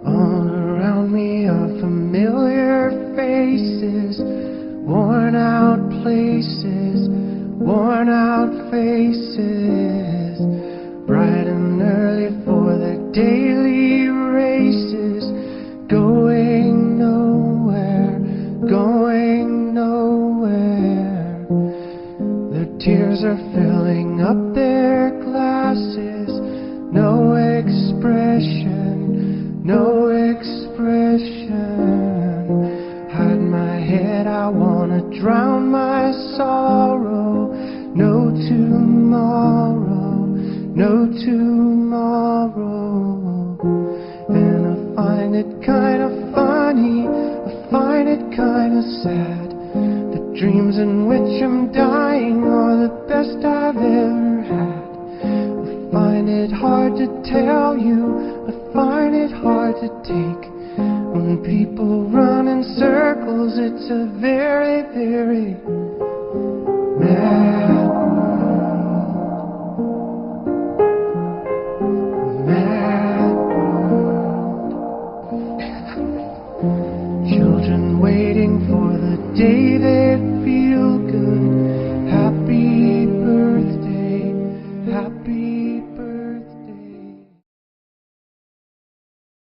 All around me are familiar faces, worn out places, worn out faces, bright and early for their daily races, going nowhere, going nowhere. Their tears are filling up their glasses, no expression, no expression. Hide my head, I wanna drown my sorrow. No tomorrow, no tomorrow. And I find it kinda funny, I find it kinda sad. The dreams in which I'm dying are the best I've ever had. I find it hard to tell you, I find it hard to take. When people run in circles, it's a very, very mad world. Mad world. Children waiting for the day they